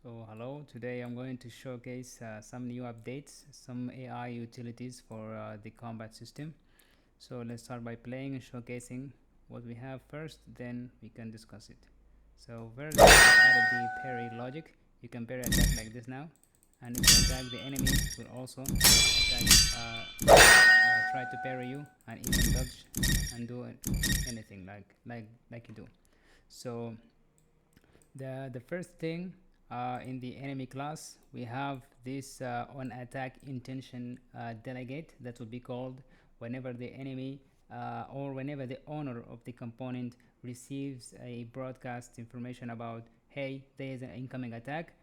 So hello, today I'm going to showcase some new updates, some AI utilities for the combat system. So let's start by playing and showcasing what we have first, then we can discuss it. So first we have added the parry logic. You can parry attack like this now, and if you attack the enemy, it will also attack, try to parry you and even dodge and do anything like you do. So the first thing in the enemy class, we have this on attack intention delegate that will be called whenever the enemy or whenever the owner of the component receives a broadcast information about, hey, there is an incoming attack,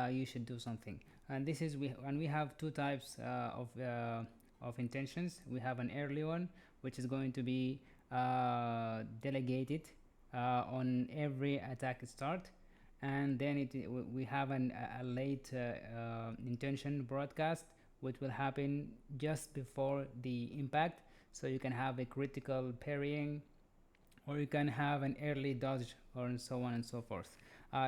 you should do something. And this is we have two types of intentions. We have an early one, which is going to be delegated on every attack start, and then we have a late intention broadcast, which will happen just before the impact. So you can have a critical parrying, or you can have an early dodge, or so on and so forth.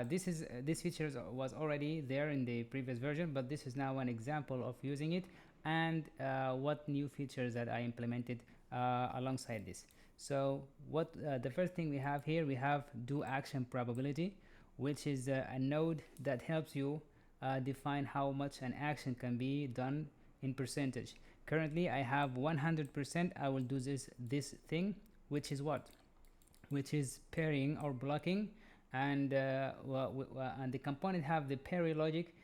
This feature was already there in the previous version, but this is now an example of using it, and what new features that I implemented alongside this. So what the first thing we have here, we have do action probability, which is a node that helps you define how much an action can be done in percentage. Currently I have 100%. I will do this thing, which is what, which is parrying or blocking, and and the component have the parry logic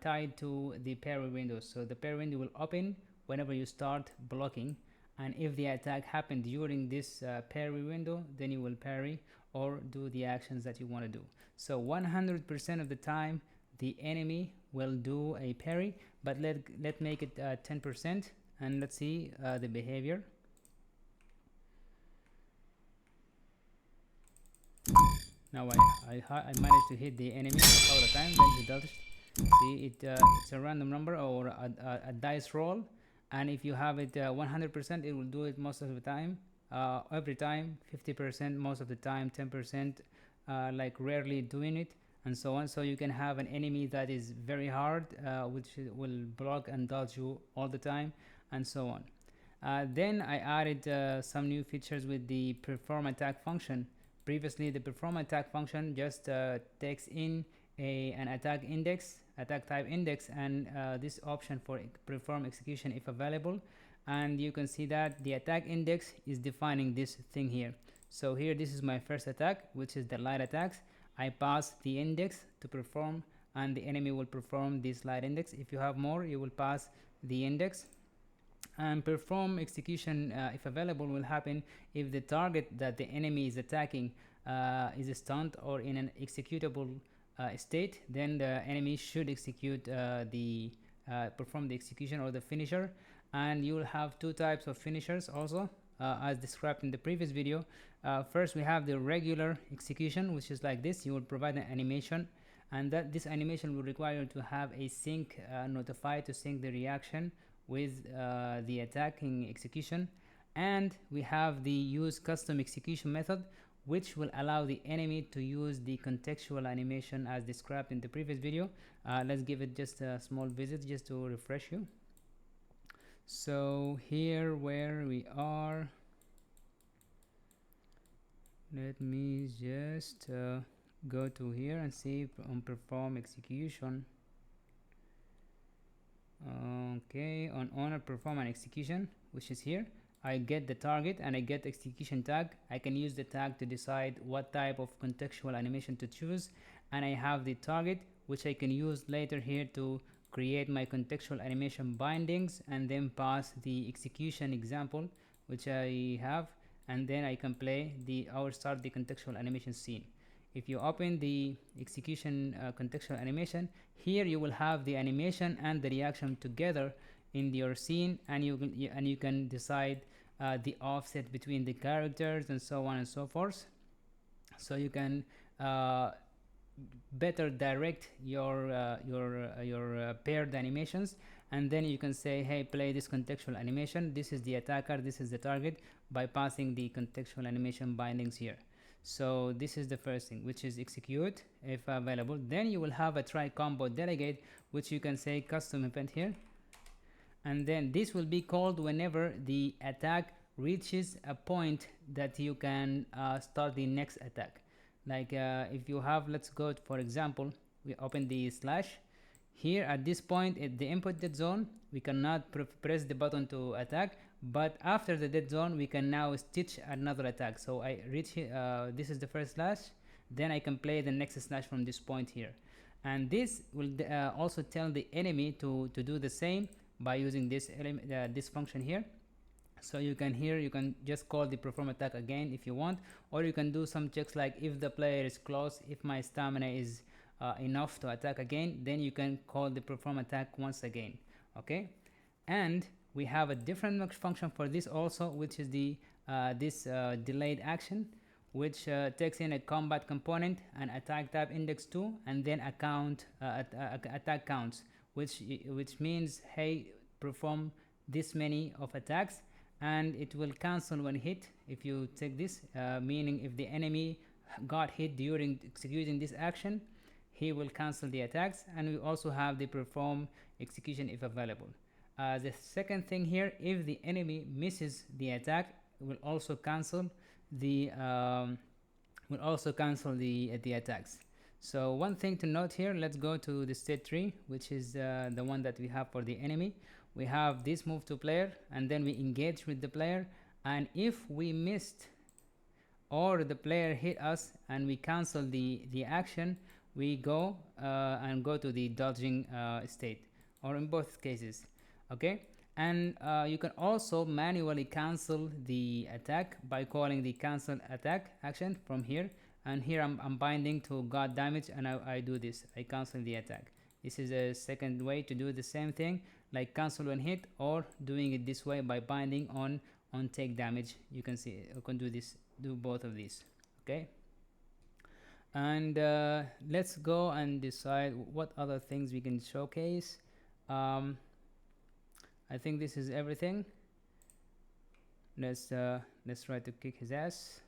tied to the parry window. So the parry window will open whenever you start blocking, and if the attack happened during this parry window, then you will parry or do the actions that you want to do. So 100% of the time the enemy will do a parry, but let make it 10%, and let's see the behavior. Now I managed to hit the enemy all the time. Then he dodged. See, it's a random number or a dice roll, and if you have it 100%, it will do it most of the time. Every time, 50% most of the time, 10% like rarely doing it, and so on. So you can have an enemy that is very hard, which will block and dodge you all the time, and so on. Then I added some new features with the perform attack function. Previously, the perform attack function just takes in an attack index, attack type index, and this option for perform execution if available. And you can see that the attack index is defining this thing here. So here, this is my first attack, which is the light attacks. I pass the index to perform, and the enemy will perform this light index. If you have more, you will pass the index. And perform execution if available will happen if the target that the enemy is attacking is stunned or in an executable state. Then the enemy should execute perform the execution or the finisher. And you will have two types of finishers also, as described in the previous video. First, we have the regular execution, which is like this. You will provide an animation, and that this animation will require you to have a sync notified to sync the reaction with the attacking execution. And we have the use custom execution method, which will allow the enemy to use the contextual animation as described in the previous video. Let's give it just a small visit just to refresh you. So here where we are, let me just go to here and see on perform execution. Okay, on owner perform an execution, which is here, I get the target and I get execution tag. I can use the tag to decide what type of contextual animation to choose, and I have the target, which I can use later here to create my contextual animation bindings, and then pass the execution example, which I have, and then I can play or start the contextual animation scene. If you open the execution contextual animation, here you will have the animation and the reaction together in your scene, and you can decide the offset between the characters and so on and so forth. So you can better direct your paired animations, and then you can say, hey, play this contextual animation. This is the attacker, this is the target, by passing the contextual animation bindings here. So this is the first thing, which is execute if available. Then you will have a try combo delegate, which you can say custom event here, and then this will be called whenever the attack reaches a point that you can start the next attack. Like if you have, let's go for example, we open the slash here at this point at the input dead zone, we cannot press the button to attack, but after the dead zone we can now stitch another attack. So I reach this is the first slash, then I can play the next slash from this point here, and this will also tell the enemy to do the same by using this element, this function here. So you can here, you can just call the perform attack again if you want, or you can do some checks like if the player is close, if my stamina is enough to attack again, then you can call the perform attack once again. Okay, and we have a different function for this also, which is the this delayed action, which takes in a combat component, an attack type index 2, and then attack counts, which means, hey, perform this many of attacks, and it will cancel when hit if you take this, meaning if the enemy got hit during executing this action, he will cancel the attacks. And we also have the perform execution if available. The second thing here, if the enemy misses the attack, will also cancel the attacks. So one thing to note here, let's go to the state tree, which is the one that we have for the enemy. We have this move to player, and then we engage with the player, and if we missed or the player hit us and we cancel the action, we go and go to the dodging state, or in both cases. Okay, and you can also manually cancel the attack by calling the cancel attack action from here, and here I'm binding to god damage, and I do this, I cancel the attack. This is a second way to do the same thing, like cancel when hit, or doing it this way by binding on take damage. You can see, you can do this, do both of these. Okay, and let's go and decide what other things we can showcase. I think this is everything. Let's try to kick his ass.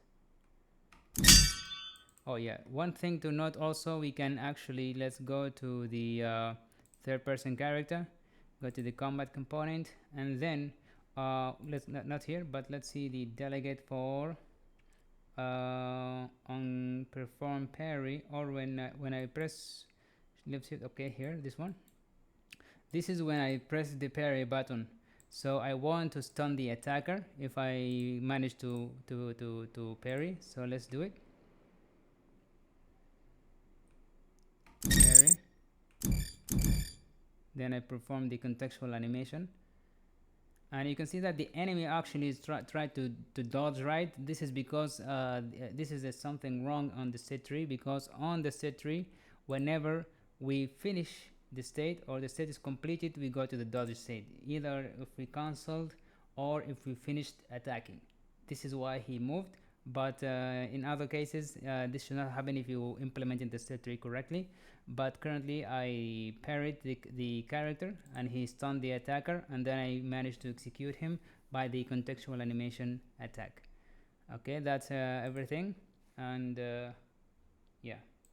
Oh yeah, one thing to note also, we can actually, let's go to the third person character, go to the combat component, and then let's not here, but let's see the delegate for on perform parry, or when I press left shift. Okay, here, this one, this is when I press the parry button. So I want to stun the attacker if I manage to parry. So let's do it. Parry. Then I perform the contextual animation, and you can see that the enemy actually is try to dodge right. This is because this is something wrong on the state tree, because on the state tree, whenever we finish the state or the state is completed, we go to the dodge state, either if we cancelled or if we finished attacking. This is why he moved, but in other cases this should not happen if you implemented the state tree correctly. But currently I parried the character and he stunned the attacker, and then I managed to execute him by the contextual animation attack. Okay, that's everything, and yeah.